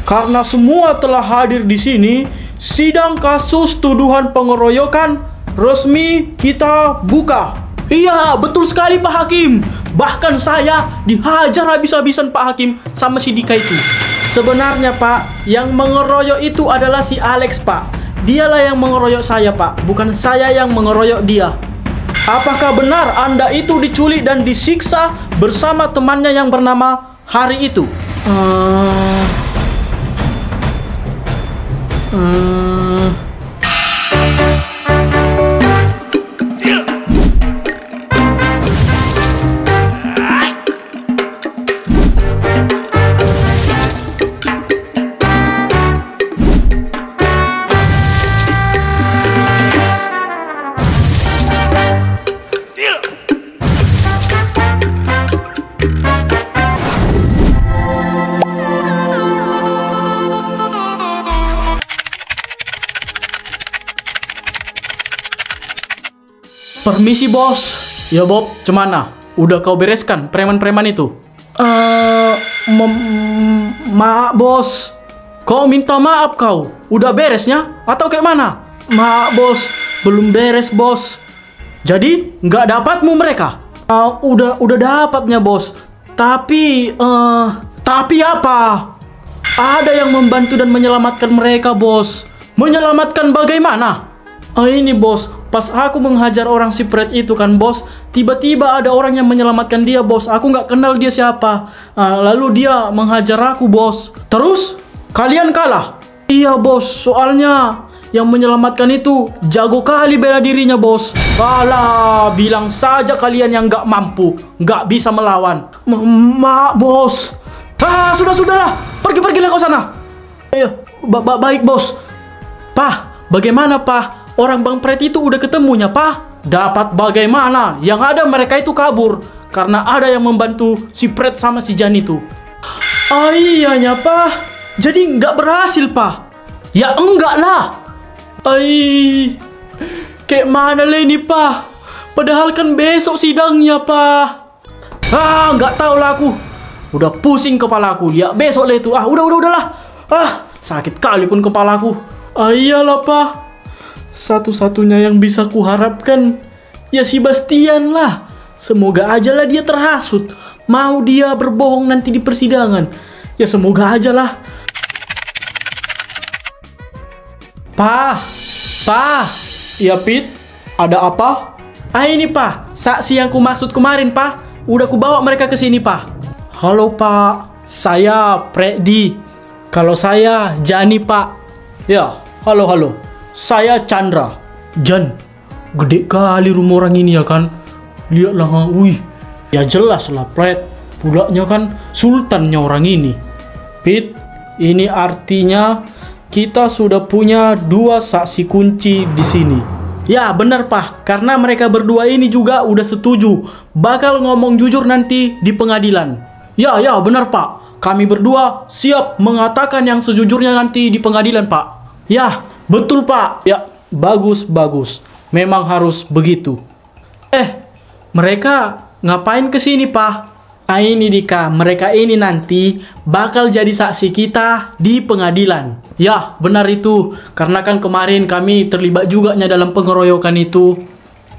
Karena semua telah hadir di sini, sidang kasus tuduhan pengeroyokan resmi kita buka. Iya, betul sekali Pak Hakim. Bahkan saya dihajar habis-habisan Pak Hakim sama si Dika itu. Sebenarnya Pak, yang mengeroyok itu adalah si Alex Pak. Dialah yang mengeroyok saya Pak, bukan saya yang mengeroyok dia. Apakah benar Anda itu diculik dan disiksa bersama temannya yang bernama Hari itu? Permisi bos. Ya Bob, cemana? Udah kau bereskan preman-preman itu? Maaf bos. Kau minta maaf kau? Udah beresnya? Atau kayak mana? Maaf bos, belum beres bos. Jadi nggak dapatmu mereka? Udah dapatnya bos. Tapi apa? Ada yang membantu dan menyelamatkan mereka bos. Menyelamatkan bagaimana? Ini bos, pas aku menghajar orang si Pret itu kan bos, tiba-tiba ada orang yang menyelamatkan dia bos. Aku nggak kenal dia siapa. Lalu dia menghajar aku bos. Terus kalian kalah? Iya bos, soalnya yang menyelamatkan itu jago kali bela dirinya bos. Alah, bilang saja kalian yang nggak mampu, nggak bisa melawan. Maaf bos. Sudahlah, pergilah kau sana. Iya, baik bos. Pak, bagaimana Pak? Orang Bang Pret itu udah ketemunya Pak. Dapat bagaimana? Yang ada mereka itu kabur karena ada yang membantu si Pret sama si Jan itu. Iyanya Pak. Jadi nggak berhasil Pak? Ya enggak lah. Kayak mana lah ini Pak? Padahal kan besok sidangnya Pak. Nggak tahu lah aku. Udah pusing kepalaku. Ya besok lah itu. Udahlah. Sakit kali pun kepalaku. Iyalah Pak. Satu-satunya yang bisa kuharapkan ya si Bastian lah. Semoga aja lah dia terhasut. Mau dia berbohong nanti di persidangan. Ya semoga aja lah. Pak. Ya Pit, ada apa? Ini Pak, saksi yang kumaksud kemarin Pak. Udah kubawa mereka ke sini Pak. Halo Pak, saya Freddy. Kalau saya Jani Pak. Ya, halo. Saya Chandra. Jan, gede kali rumah orang ini ya kan? Lihatlah, wih. Ya jelas lah Pret. Pulaknya kan sultannya orang ini. Pit, ini artinya kita sudah punya 2 saksi kunci di sini. Ya benar Pak, karena mereka berdua ini juga udah setuju bakal ngomong jujur nanti di pengadilan. Ya benar Pak. Kami berdua siap mengatakan yang sejujurnya nanti di pengadilan Pak. Ya, betul Pak. Ya, bagus. Memang harus begitu. Mereka ngapain kesini Pak? Ini Dika, mereka ini nanti bakal jadi saksi kita di pengadilan. Ya, benar itu. Karena kan kemarin kami terlibat juga dalam pengeroyokan itu.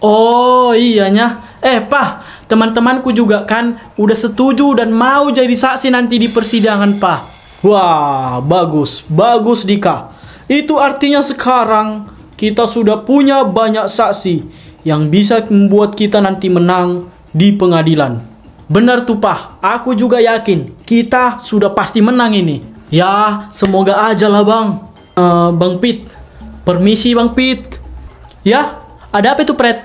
Oh iyanya. Pak, teman-temanku juga kan udah setuju dan mau jadi saksi nanti di persidangan Pak. Wah, bagus Dika. Itu artinya sekarang kita sudah punya banyak saksi yang bisa membuat kita nanti menang di pengadilan. Benar tuh Pak, aku juga yakin kita sudah pasti menang ini. Ya, semoga aja lah Bang. Bang Pit, permisi Bang Pit. Ya, ada apa itu Pret?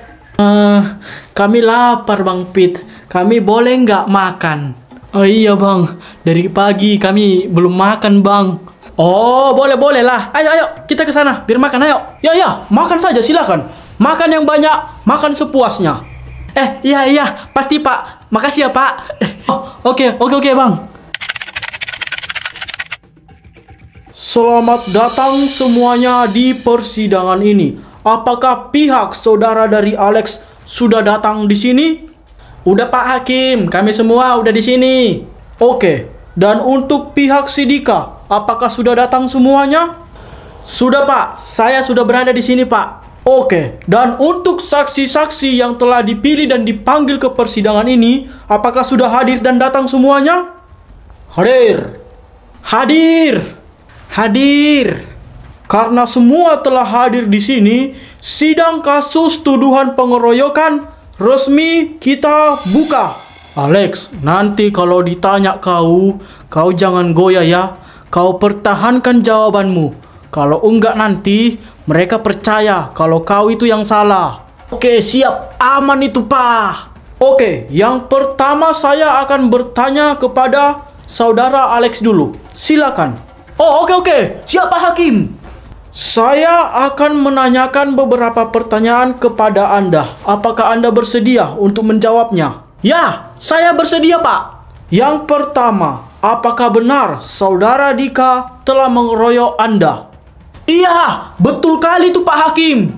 Kami lapar Bang Pit. Kami boleh nggak makan? Oh iya Bang, dari pagi kami belum makan Bang. Oh, boleh lah. Ayo, kita ke sana, biar makan, ayo. Ya, makan saja, silakan. Makan yang banyak, makan sepuasnya. Iya, pasti Pak. Makasih ya Pak. Oke Bang. Selamat datang semuanya di persidangan ini. Apakah pihak saudara dari Alex sudah datang di sini? Udah Pak Hakim, kami semua udah di sini. Oke, dan untuk pihak si Dika, Dika, apakah sudah datang semuanya? Sudah Pak, saya sudah berada di sini Pak. Oke, dan untuk saksi-saksi yang telah dipilih dan dipanggil ke persidangan ini, apakah sudah hadir dan datang semuanya? Hadir. Hadir. Hadir. Karena semua telah hadir di sini, sidang kasus tuduhan pengeroyokan resmi kita buka. Alex, nanti kalau ditanya kau jangan goyah ya. Kau pertahankan jawabanmu. Kalau enggak nanti mereka percaya kalau kau itu yang salah. Oke, siap. Aman itu, Pak. Oke, yang pertama saya akan bertanya kepada saudara Alex dulu. Silakan. Oh, oke. Siap, Pak Hakim. Saya akan menanyakan beberapa pertanyaan kepada Anda. Apakah Anda bersedia untuk menjawabnya? Ya, saya bersedia, Pak. Yang pertama, apakah benar saudara Dika telah mengeroyok Anda? Iya, betul kali itu Pak Hakim.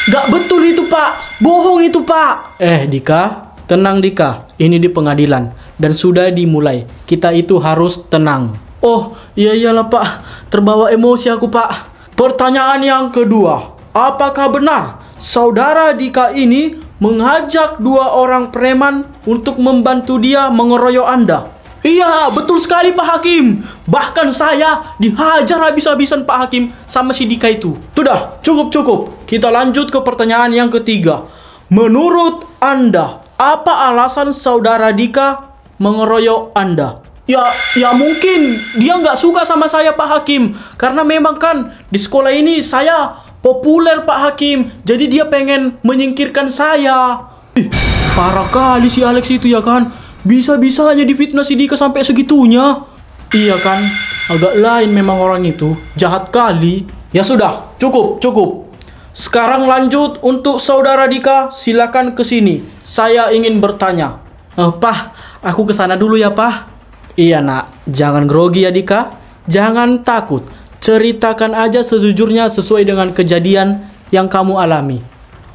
Gak betul itu Pak. Bohong itu Pak. Dika, tenang Dika. Ini di pengadilan dan sudah dimulai. Kita itu harus tenang. Oh, iyalah Pak. Terbawa emosi aku Pak. Pertanyaan yang kedua, apakah benar saudara Dika ini mengajak 2 orang preman untuk membantu dia mengeroyok Anda? Iya, betul sekali Pak Hakim. Bahkan saya dihajar habis-habisan Pak Hakim sama si Dika itu. Sudah, cukup. Kita lanjut ke pertanyaan yang ketiga. Menurut Anda, apa alasan saudara Dika mengeroyok Anda? Ya mungkin dia nggak suka sama saya Pak Hakim. Karena memang kan di sekolah ini saya populer Pak Hakim. Jadi dia pengen menyingkirkan saya. Parah kali si Alex itu ya kan. Bisa-bisanya difitnah si Dika sampai segitunya. Iya kan, agak lain memang orang itu. Jahat kali. Ya sudah, cukup. Sekarang lanjut untuk saudara Dika. Silakan ke sini. Saya ingin bertanya. Pak, aku kesana dulu ya Pak. Iya nak, jangan grogi ya Dika. Jangan takut. Ceritakan aja sejujurnya sesuai dengan kejadian yang kamu alami.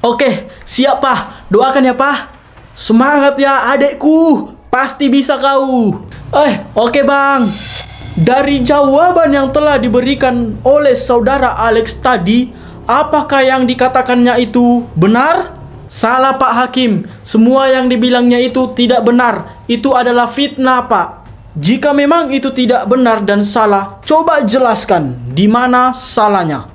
Oke, siap Pak. Doakan ya Pak. Semangat ya adekku. Pasti bisa kau. Oke bang. Dari jawaban yang telah diberikan oleh saudara Alex tadi, apakah yang dikatakannya itu benar? Salah Pak Hakim. Semua yang dibilangnya itu tidak benar. Itu adalah fitnah Pak. Jika memang itu tidak benar dan salah, coba jelaskan di mana salahnya.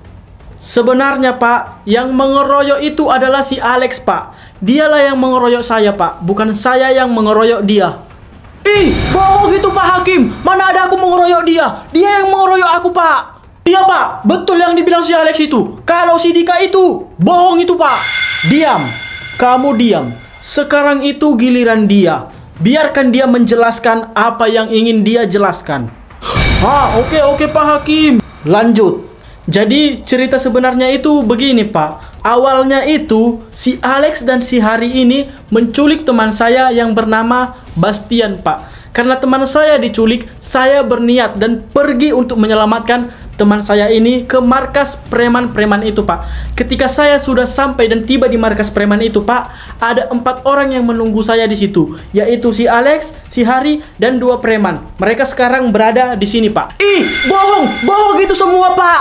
Sebenarnya Pak, yang mengeroyok itu adalah si Alex Pak. Dialah yang mengeroyok saya Pak, bukan saya yang mengeroyok dia. Bohong itu Pak Hakim. Mana ada aku mengeroyok dia. Dia yang mengeroyok aku Pak. Iya Pak, betul yang dibilang si Alex itu. Kalau si Dika itu, bohong itu Pak. Diam, kamu diam. Sekarang itu giliran dia. Biarkan dia menjelaskan apa yang ingin dia jelaskan. Oke Pak Hakim. Lanjut. Jadi cerita sebenarnya itu begini Pak. Awalnya itu si Alex dan si Hari ini menculik teman saya yang bernama Bastian Pak. Karena teman saya diculik, saya berniat dan pergi untuk menyelamatkan teman saya ini ke markas preman-preman itu Pak. Ketika saya sudah sampai dan tiba di markas preman itu Pak, ada 4 orang yang menunggu saya di situ, yaitu si Alex, si Hari, dan 2 preman. Mereka sekarang berada di sini Pak. Bohong itu semua Pak.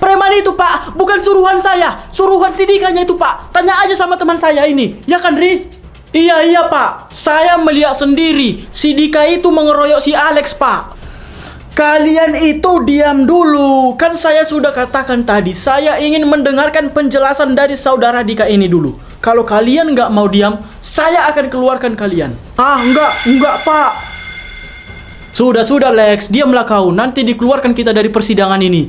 Preman itu Pak, bukan suruhan saya, suruhan si Dikanya itu Pak. Tanya aja sama teman saya ini, ya kan Ri? Iya Pak, saya melihat sendiri si Dika itu mengeroyok si Alex Pak. Kalian itu diam dulu. Kan saya sudah katakan tadi, saya ingin mendengarkan penjelasan dari saudara Dika ini dulu. Kalau kalian nggak mau diam, saya akan keluarkan kalian. Enggak Pak. Sudah Lex, diamlah kau. Nanti dikeluarkan kita dari persidangan ini.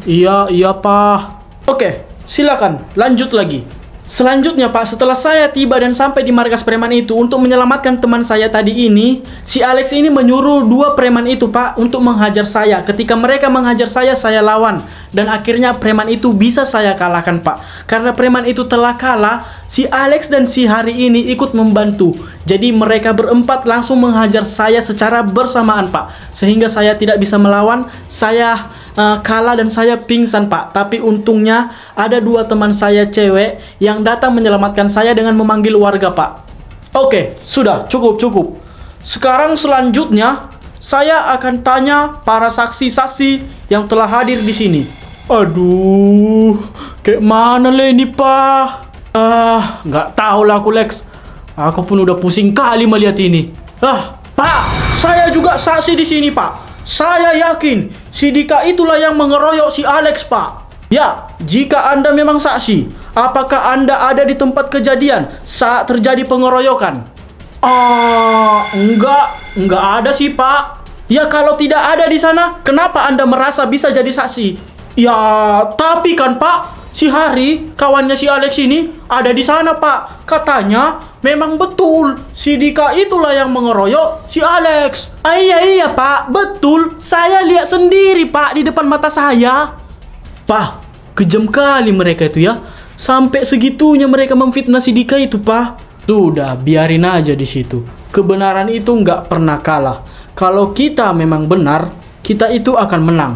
Iya Pak. Oke, silakan lanjut lagi. Selanjutnya Pak, setelah saya tiba dan sampai di markas preman itu untuk menyelamatkan teman saya tadi ini, si Alex ini menyuruh 2 preman itu Pak untuk menghajar saya. Ketika mereka menghajar saya lawan. Dan akhirnya preman itu bisa saya kalahkan Pak. Karena preman itu telah kalah, si Alex dan si Hari ini ikut membantu. Jadi mereka berempat langsung menghajar saya secara bersamaan Pak. Sehingga saya tidak bisa melawan, saya kalah dan saya pingsan Pak. Tapi untungnya ada 2 teman saya cewek yang datang menyelamatkan saya dengan memanggil warga Pak. Oke, sudah cukup. Sekarang selanjutnya saya akan tanya para saksi-saksi yang telah hadir di sini. Aduh, kayak mana le ini, Pak? Nggak tahu lah aku, Lex. Aku pun udah pusing kali melihat ini. Pak, saya juga saksi di sini, Pak. Saya yakin si Dika itulah yang mengeroyok si Alex, Pak. Ya, jika Anda memang saksi, apakah Anda ada di tempat kejadian saat terjadi pengeroyokan? Enggak ada sih, Pak. Ya, kalau tidak ada di sana, kenapa Anda merasa bisa jadi saksi? Ya, tapi kan, Pak, si Hari, kawannya si Alex ini, ada di sana, Pak. Katanya, memang betul, si Dika itulah yang mengeroyok si Alex. Iya, Pak, betul. Saya lihat sendiri, Pak, di depan mata saya. Pak, kejam kali mereka itu ya. Sampai segitunya mereka memfitnah si Dika itu, Pak. Sudah, biarin aja di situ. Kebenaran itu nggak pernah kalah. Kalau kita memang benar, kita itu akan menang.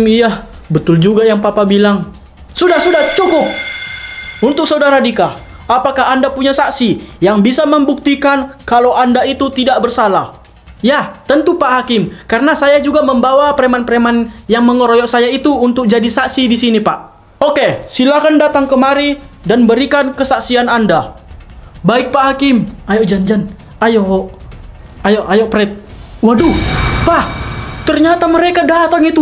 Iya, betul juga yang Papa bilang. Sudah, cukup. Untuk saudara Dika, apakah Anda punya saksi yang bisa membuktikan kalau Anda itu tidak bersalah? Ya, tentu Pak Hakim, karena saya juga membawa preman-preman yang mengeroyok saya itu untuk jadi saksi di sini, Pak. Oke, silakan datang kemari dan berikan kesaksian Anda. Baik, Pak Hakim. Ayo Jan. Ayo, Fred. Waduh, Pak, ternyata mereka datang itu,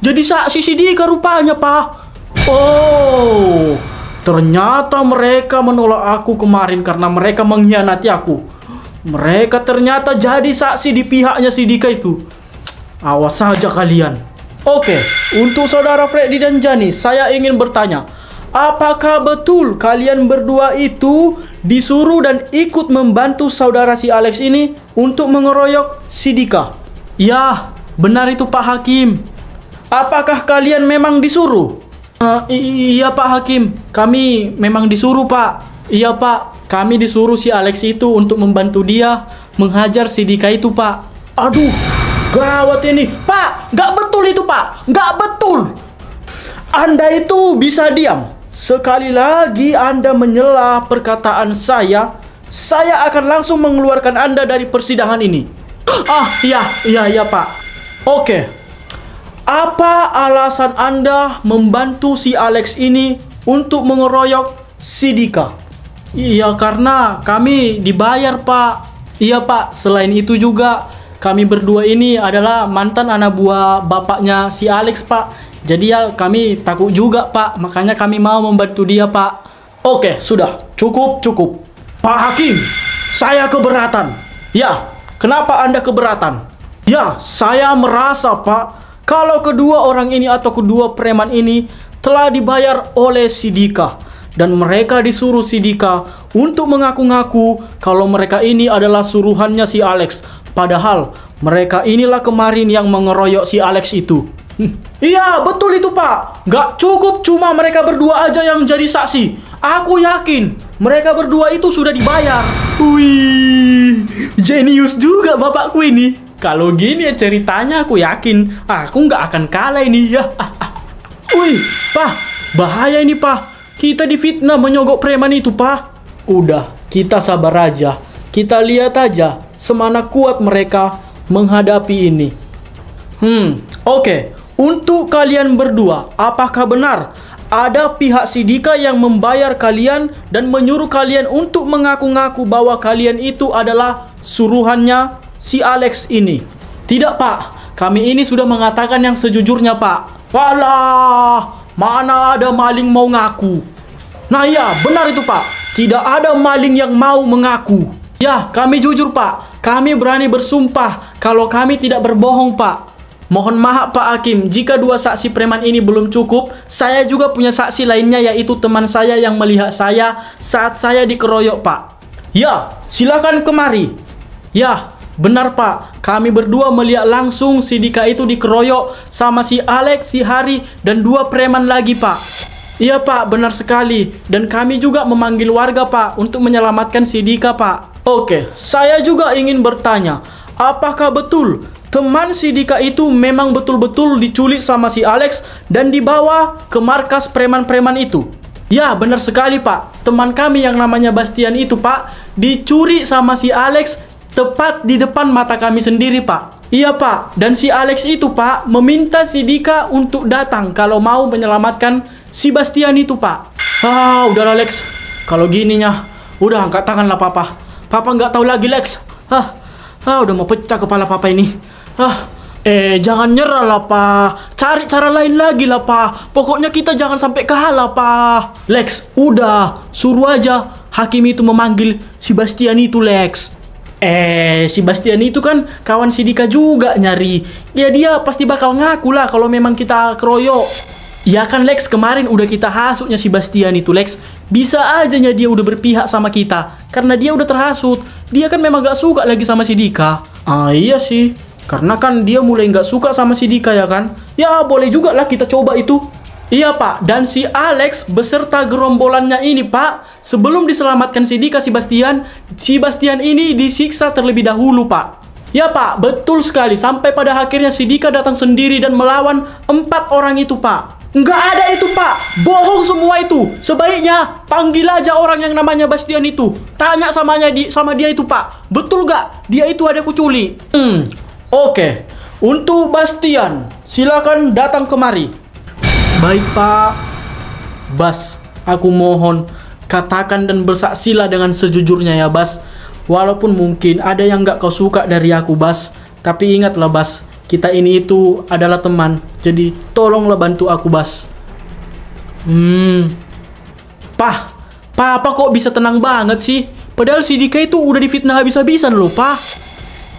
jadi saksi si Dika rupanya, Pak. Oh, ternyata mereka menolak aku kemarin karena mereka mengkhianati aku. Mereka ternyata jadi saksi di pihaknya si Dika itu. Awas saja kalian. Oke, untuk saudara Freddy dan Jani, saya ingin bertanya, apakah betul kalian berdua itu disuruh dan ikut membantu saudara si Alex ini untuk mengeroyok si Dika? Ya, benar itu Pak Hakim. Apakah kalian memang disuruh? Iya Pak Hakim, kami memang disuruh, Pak. Iya Pak, kami disuruh si Alex itu untuk membantu dia menghajar si Dika itu, Pak. Aduh, gawat ini. Pak, nggak betul itu, Pak. Nggak betul. Anda itu bisa diam. Sekali lagi Anda menyela perkataan saya akan langsung mengeluarkan Anda dari persidangan ini. Iya Pak. Oke. Apa alasan Anda membantu si Alex ini untuk mengeroyok si Dika? Iya, karena kami dibayar, Pak. Iya, Pak. Selain itu juga, kami berdua ini adalah mantan anak buah bapaknya si Alex, Pak. Jadi ya kami takut juga, Pak. Makanya kami mau membantu dia, Pak. Oke, sudah. Cukup. Pak Hakim, saya keberatan. Ya, kenapa Anda keberatan? Ya, saya merasa, Pak, kalau kedua orang ini atau kedua preman ini telah dibayar oleh si Dika. Dan mereka disuruh si Dika untuk mengaku-ngaku kalau mereka ini adalah suruhannya si Alex. Padahal mereka inilah kemarin yang mengeroyok si Alex itu. Iya, betul itu, Pak. Gak cukup cuma mereka berdua aja yang jadi saksi. Aku yakin mereka berdua itu sudah dibayar. Wih, jenius juga bapakku ini. Kalau gini ya ceritanya, aku yakin aku nggak akan kalah ini ya. Wih, Pak, bahaya ini, Pak. Kita difitnah menyogok preman itu, Pak. Udah, kita sabar aja. Kita lihat aja semana kuat mereka menghadapi ini. Oke. Untuk kalian berdua, apakah benar ada pihak si Dika yang membayar kalian dan menyuruh kalian untuk mengaku-ngaku bahwa kalian itu adalah suruhannya si Alex ini? Tidak, Pak. Kami ini sudah mengatakan yang sejujurnya, Pak. Walah, mana ada maling mau ngaku. Nah ya, benar itu, Pak. Tidak ada maling yang mau mengaku. Ya, kami jujur, Pak. Kami berani bersumpah kalau kami tidak berbohong, Pak. Mohon maaf Pak Hakim, jika dua saksi preman ini belum cukup, saya juga punya saksi lainnya, yaitu teman saya yang melihat saya saat saya dikeroyok, Pak. Ya, silakan kemari. Ya, benar Pak, kami berdua melihat langsung si Dika itu dikeroyok sama si Alex, si Hari, dan dua preman lagi, Pak. Iya Pak, benar sekali. Dan kami juga memanggil warga, Pak, untuk menyelamatkan si Dika, Pak. Oke, saya juga ingin bertanya, apakah betul teman si Dika itu memang betul-betul diculik sama si Alex dan dibawa ke markas preman-preman itu? Ya, benar sekali, Pak. Teman kami yang namanya Bastian itu, Pak, dicuri sama si Alex tepat di depan mata kami sendiri, Pak. Iya, Pak. Dan si Alex itu, Pak, meminta si Dika untuk datang kalau mau menyelamatkan si Bastian itu, Pak. Udahlah, Lex. Kalau gininya, udah angkat tangan lah, Papa. Papa nggak tahu lagi, Lex. Udah mau pecah kepala Papa ini. Jangan nyerah lah, Pak. Cari cara lain lagi lah, Pak. Pokoknya kita jangan sampai kalah, Pak. Lex, udah. Suruh aja hakim itu memanggil si Bastian itu, Lex. Si Bastian itu kan kawan si Dika juga nyari. Ya dia pasti bakal ngaku lah kalau memang kita keroyok. Ya kan, Lex, kemarin udah kita hasutnya si Bastian itu, Lex. Bisa ajanya dia udah berpihak sama kita karena dia udah terhasut. Dia kan memang gak suka lagi sama si Dika. Iya sih. Karena kan dia mulai gak suka sama si Dika, ya kan. Ya boleh juga lah kita coba itu. Iya, Pak. Dan si Alex beserta gerombolannya ini, Pak, sebelum diselamatkan si Dika, si Bastian ini disiksa terlebih dahulu, Pak. Ya, Pak, betul sekali. Sampai pada akhirnya si Dika datang sendiri dan melawan 4 orang itu, Pak. Nggak ada itu, Pak. Bohong semua itu. Sebaiknya panggil aja orang yang namanya Bastian itu. Tanya sama dia itu, Pak. Betul gak dia itu ada kuculi? Oke. Untuk Bastian, silakan datang kemari. Baik, Pak. Bas, aku mohon katakan dan bersaksilah dengan sejujurnya ya, Bas. Walaupun mungkin ada yang gak kau suka dari aku, Bas. Tapi ingatlah, Bas, kita ini itu adalah teman. Jadi tolonglah bantu aku, Bas. Papa kok bisa tenang banget sih? Padahal si Dika itu udah difitnah habis-habisan loh, Pak.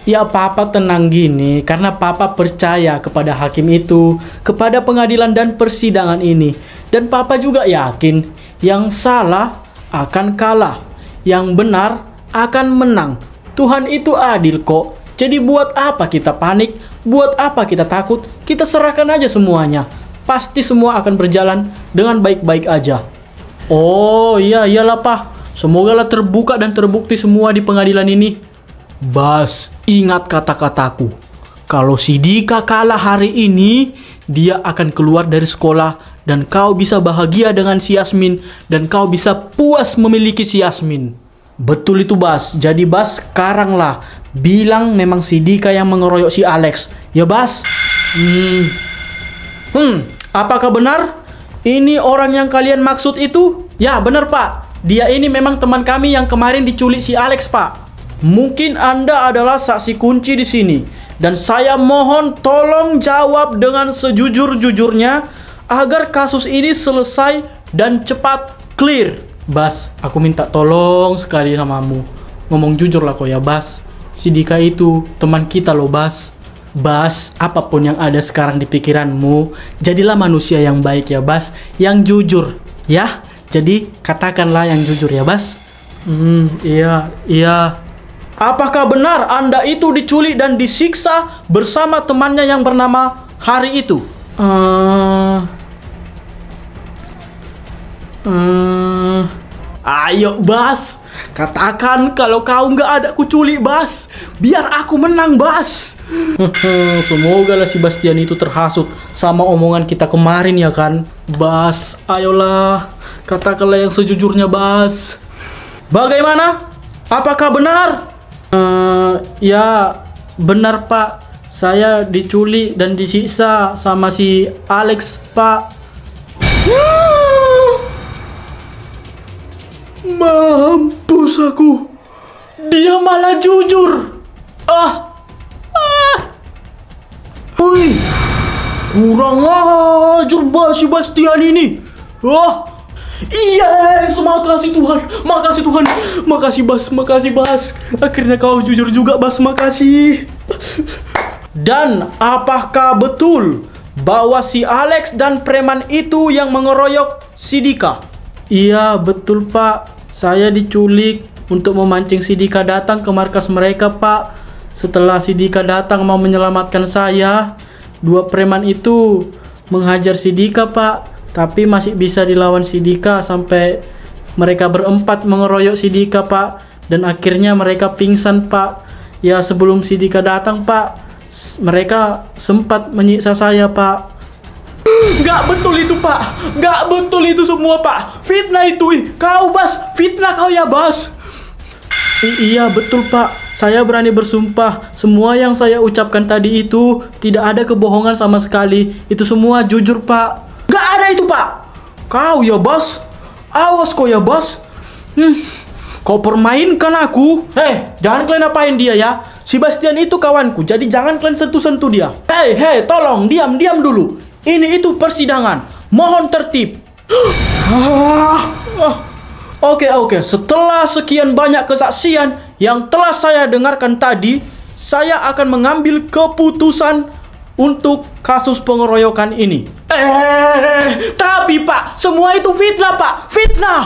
Ya, Papa tenang gini karena Papa percaya kepada hakim itu, kepada pengadilan dan persidangan ini. Dan Papa juga yakin yang salah akan kalah, yang benar akan menang. Tuhan itu adil kok. Jadi buat apa kita panik? Buat apa kita takut? Kita serahkan aja semuanya. Pasti semua akan berjalan dengan baik-baik aja. Oh iyalah, Pak. Semogalah terbuka dan terbukti semua di pengadilan ini. Bas, ingat kata-kataku. Kalau si Dika kalah hari ini, dia akan keluar dari sekolah dan kau bisa bahagia dengan si Yasmin dan kau bisa puas memiliki si Yasmin. Betul itu, Bas. Jadi Bas, sekarang lah bilang memang si Dika yang mengeroyok si Alex. Ya, Bas? Apakah benar ini orang yang kalian maksud itu? Ya, benar, Pak. Dia ini memang teman kami yang kemarin diculik si Alex, Pak. Mungkin Anda adalah saksi kunci di sini dan saya mohon tolong jawab dengan sejujur-jujurnya agar kasus ini selesai dan cepat clear. Bas, aku minta tolong sekali samamu. Ngomong jujur lah kok ya, Bas. Si Dika itu teman kita loh, Bas. Bas, apapun yang ada sekarang di pikiranmu, jadilah manusia yang baik ya, Bas. Yang jujur, ya. Jadi katakanlah yang jujur ya, Bas. Iya. Apakah benar Anda itu diculik dan disiksa bersama temannya yang bernama Hari itu? Ayo, Bas. Katakan kalau kau nggak ada kuculik, Bas. Biar aku menang, Bas. Semoga lah si Bastian itu terhasut sama omongan kita kemarin ya kan. Bas, ayolah. Katakanlah yang sejujurnya, Bas. Bagaimana? Apakah benar? Ya, benar, Pak. Saya diculik dan disiksa sama si Alex, Pak. Mampus aku. Dia malah jujur. Woi, kurang ajar si Bastian ini. Iya, makasih Tuhan. Makasih, Bas. Akhirnya kau jujur juga, Bas. Makasih. Dan apakah betul bahwa si Alex dan preman itu yang mengeroyok si Dika? Iya, betul, Pak. Saya diculik untuk memancing si Dika datang ke markas mereka, Pak. Setelah si Dika datang mau menyelamatkan saya, 2 preman itu menghajar si Dika, Pak. Tapi masih bisa dilawan si Dika sampai mereka berempat mengeroyok si Dika, Pak. Dan akhirnya mereka pingsan, Pak. Ya, sebelum si Dika datang, Pak, mereka sempat menyiksa saya, Pak. Gak betul itu, Pak. Gak betul itu semua, Pak. Fitnah itu. Kau, Bas. Fitnah kau ya, Bas. Iya betul Pak, saya berani bersumpah semua yang saya ucapkan tadi itu tidak ada kebohongan sama sekali. Itu semua jujur Pak. Gak ada itu Pak. Kau ya bos, awas kau ya bos. Kau permainkan aku. Jangan kalian apain dia ya. Si Bastian itu kawanku, jadi jangan kalian sentuh-sentuh dia. Tolong diam dulu. Ini itu persidangan. Mohon tertib. Oke. Setelah sekian banyak kesaksian yang telah saya dengarkan tadi, saya akan mengambil keputusan untuk kasus pengeroyokan ini. Tapi Pak, semua itu fitnah Pak. Fitnah.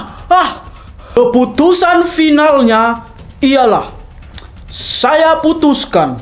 Keputusan finalnya ialah saya putuskan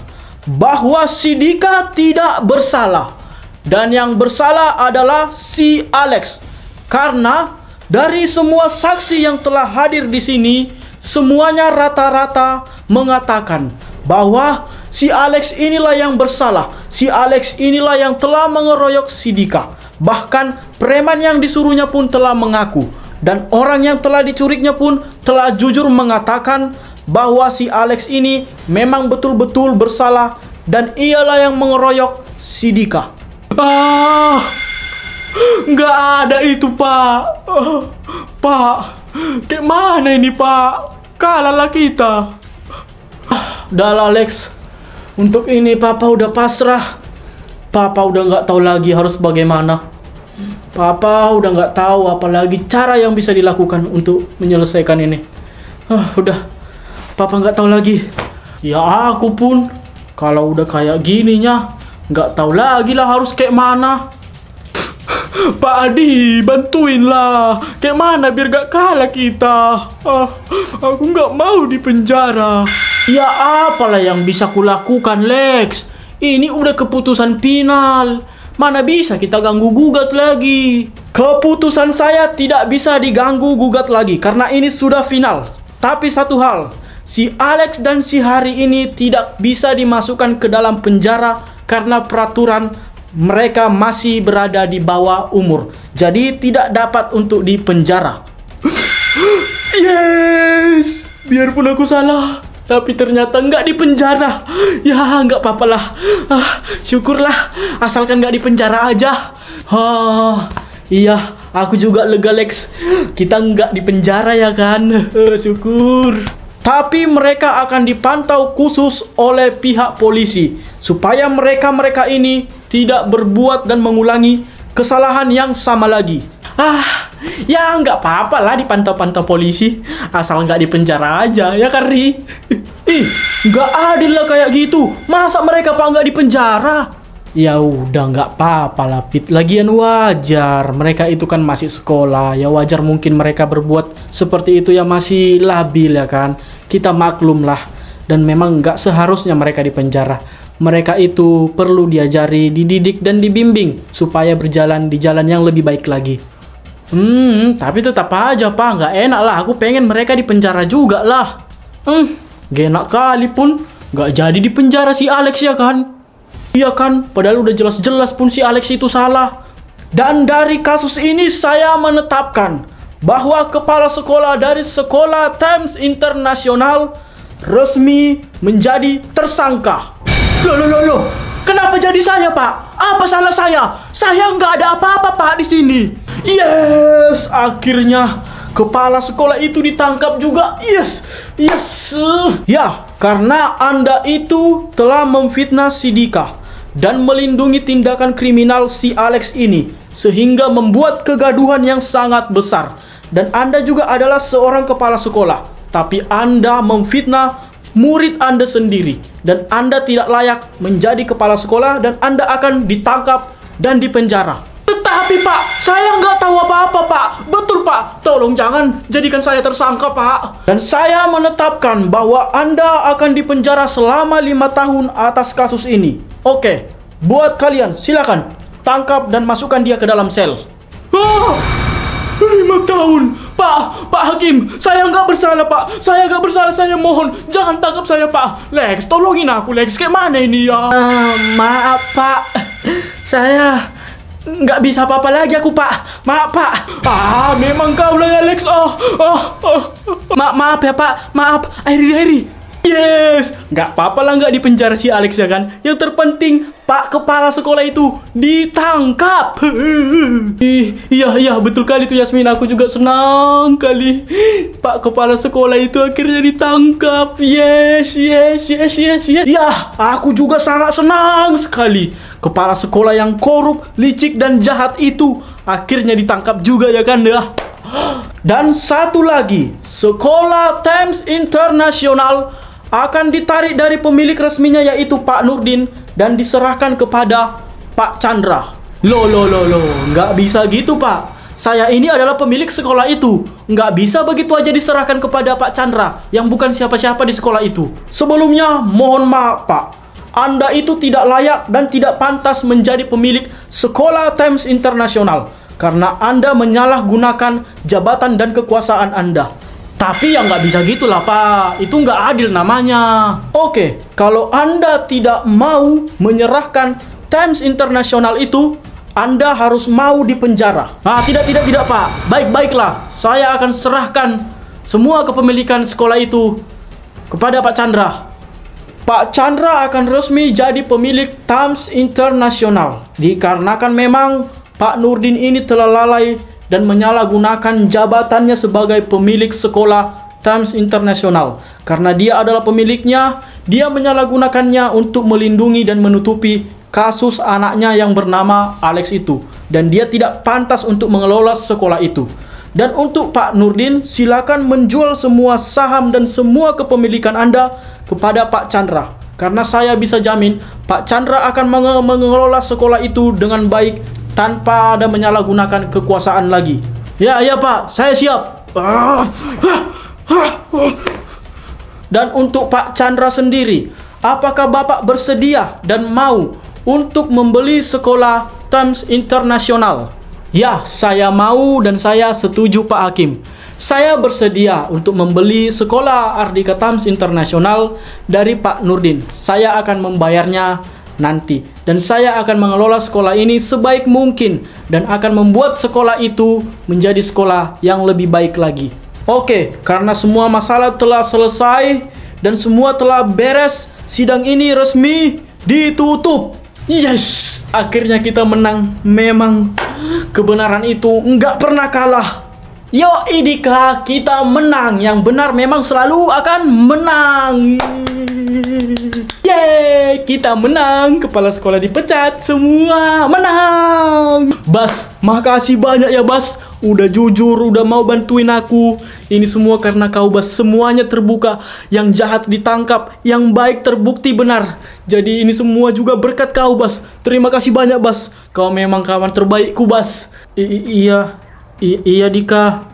bahwa si Dika tidak bersalah dan yang bersalah adalah si Alex. Karena dari semua saksi yang telah hadir di sini, semuanya rata-rata mengatakan bahwa si Alex inilah yang bersalah. Si Alex inilah yang telah mengeroyok si Dika. Bahkan preman yang disuruhnya pun telah mengaku. Dan orang yang telah dicurignya pun telah jujur mengatakan bahwa si Alex ini memang betul-betul bersalah dan ialah yang mengeroyok si Dika. Nggak ada itu Pak. Pak, kayak mana ini Pak? Kalahlah kita. Dah Alex, untuk ini Papa udah pasrah. Papa udah nggak tahu lagi harus bagaimana. Papa udah nggak tahu apalagi cara yang bisa dilakukan untuk menyelesaikan ini. Udah, Papa nggak tahu lagi. Ya aku pun kalau udah kayak gininya nggak tahu lagi lah harus kayak mana. Pak Adi, bantuinlah. Kayak mana biar gak kalah kita. Aku nggak mau di penjara. Ya apalah yang bisa kulakukan Lex. Ini udah keputusan final. Mana bisa kita ganggu-gugat lagi. Keputusan saya tidak bisa diganggu-gugat lagi karena ini sudah final. Tapi satu hal, si Alex dan si Hari ini tidak bisa dimasukkan ke dalam penjara karena peraturan mereka masih berada di bawah umur. Jadi tidak dapat untuk dipenjara. Yes, biarpun aku salah, tapi ternyata nggak dipenjara. Ya nggak apa-apa lah. Syukurlah, asalkan nggak dipenjara aja. Iya, aku juga lega Lex. Kita nggak dipenjara ya kan. Syukur. Tapi mereka akan dipantau khusus oleh pihak polisi supaya mereka ini tidak berbuat dan mengulangi kesalahan yang sama lagi. Ya nggak apa-apa lah dipantau-pantau polisi, asal nggak dipenjara aja ya kan Ri. Nggak adil lah kayak gitu. Masa mereka Pak nggak dipenjara? Ya udah nggak apa-apa lah Pit. Lagian wajar, mereka itu kan masih sekolah. Ya wajar mungkin mereka berbuat seperti itu ya, masih labil ya kan. Kita maklum lah. Dan memang nggak seharusnya mereka dipenjara. Mereka itu perlu diajari, dididik dan dibimbing supaya berjalan di jalan yang lebih baik lagi. Tapi tetap aja Pak, nggak enak lah. Aku pengen mereka dipenjara juga lah. Gak enak kali pun nggak jadi dipenjara si Alex ya kan. Iya kan, padahal udah jelas-jelas pun si Alex itu salah. Dan dari kasus ini saya menetapkan bahwa kepala sekolah dari Sekolah Times Internasional resmi menjadi tersangka. Loh, kenapa jadi saya Pak? Apa salah saya? Saya nggak ada apa-apa Pak di sini. Yes, akhirnya kepala sekolah itu ditangkap juga. Yes. Ya, karena Anda itu telah memfitnah si Dika dan melindungi tindakan kriminal si Alex ini sehingga membuat kegaduhan yang sangat besar. Dan Anda juga adalah seorang kepala sekolah, tapi Anda memfitnah murid Anda sendiri dan Anda tidak layak menjadi kepala sekolah dan Anda akan ditangkap dan dipenjara. Tetapi Pak, saya nggak tahu apa-apa Pak. Betul Pak, tolong jangan jadikan saya tersangka Pak. Dan saya menetapkan bahwa Anda akan dipenjara selama 5 tahun atas kasus ini. Oke, buat kalian silakan tangkap dan masukkan dia ke dalam sel. 5 tahun Pak Hakim, saya nggak bersalah Pak. Saya nggak bersalah, saya mohon jangan tangkap saya Pak. Lex, tolongin aku Lex, kayak mana ini ya? Maaf Pak, saya Nggak bisa apa-apa lagi aku, Pak. Maaf, Pak. Memang kau lah, Alex. Maaf ya, Pak. Maaf. Airi. Yes. Nggak apa-apa lah nggak dipenjara si Alex ya kan. Yang terpenting Pak kepala sekolah itu ditangkap. Iya betul kali tuh Yasmin. Aku juga senang kali Pak kepala sekolah itu akhirnya ditangkap. Yes. Ya, aku juga sangat senang sekali. Kepala sekolah yang korup, licik dan jahat itu akhirnya ditangkap juga ya kan ya. Dan satu lagi, Sekolah Thames International akan ditarik dari pemilik resminya yaitu Pak Nurdin dan diserahkan kepada Pak Chandra. Loh, nggak bisa gitu, Pak. Saya ini adalah pemilik sekolah itu. Nggak bisa begitu aja diserahkan kepada Pak Chandra yang bukan siapa-siapa di sekolah itu. Sebelumnya, mohon maaf, Pak. Anda itu tidak layak dan tidak pantas menjadi pemilik Sekolah Thames International karena Anda menyalahgunakan jabatan dan kekuasaan Anda. Tapi ya nggak bisa gitulah, Pak. Itu nggak adil namanya. Oke, kalau Anda tidak mau menyerahkan Thames International itu, Anda harus mau dipenjara. Tidak, Pak. Baiklah. Saya akan serahkan semua kepemilikan sekolah itu kepada Pak Chandra. Pak Chandra akan resmi jadi pemilik Thames International. Dikarenakan memang Pak Nurdin ini telah lalai dan menyalahgunakan jabatannya sebagai pemilik sekolah Thames International. Karena dia adalah pemiliknya, dia menyalahgunakannya untuk melindungi dan menutupi kasus anaknya yang bernama Alex itu. Dan dia tidak pantas untuk mengelola sekolah itu. Dan untuk Pak Nurdin, silakan menjual semua saham dan semua kepemilikan Anda kepada Pak Chandra. Karena saya bisa jamin Pak Chandra akan mengelola sekolah itu dengan baik tanpa ada menyalahgunakan kekuasaan lagi. Ya Pak, saya siap. Dan untuk Pak Chandra sendiri, apakah Bapak bersedia dan mau untuk membeli sekolah Thames International? Ya, saya mau dan saya setuju Pak Hakim. Saya bersedia untuk membeli sekolah Ardika Thames International dari Pak Nurdin. Saya akan membayarnya nanti. Dan saya akan mengelola sekolah ini sebaik mungkin dan akan membuat sekolah itu menjadi sekolah yang lebih baik lagi. Oke, karena semua masalah telah selesai dan semua telah beres, sidang ini resmi ditutup. Yes, akhirnya kita menang. Memang kebenaran itu nggak pernah kalah. Yo Dika, kita menang. Yang benar memang selalu akan menang. Yeay, kita menang. Kepala sekolah dipecat. Semua menang. Bas, makasih banyak ya Bas. Udah jujur, udah mau bantuin aku. Ini semua karena kau Bas. Semuanya terbuka. Yang jahat ditangkap, yang baik terbukti benar. Jadi ini semua juga berkat kau Bas. Terima kasih banyak Bas. Kau memang kawan terbaikku Bas. Iya Dika.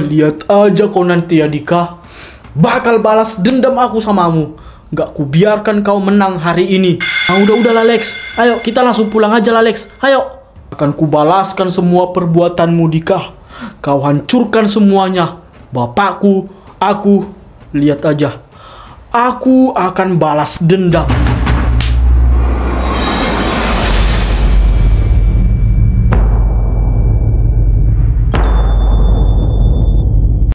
Lihat aja kau nanti ya Dika. Bakal balas dendam aku samamu. Gak kubiarkan kau menang hari ini. Udah Lex. Ayo kita langsung pulang aja lah Lex. Ayo. Akan kubalaskan semua perbuatanmu Dika. Kau hancurkan semuanya. Bapakku, aku. Lihat aja. Aku akan balas dendam.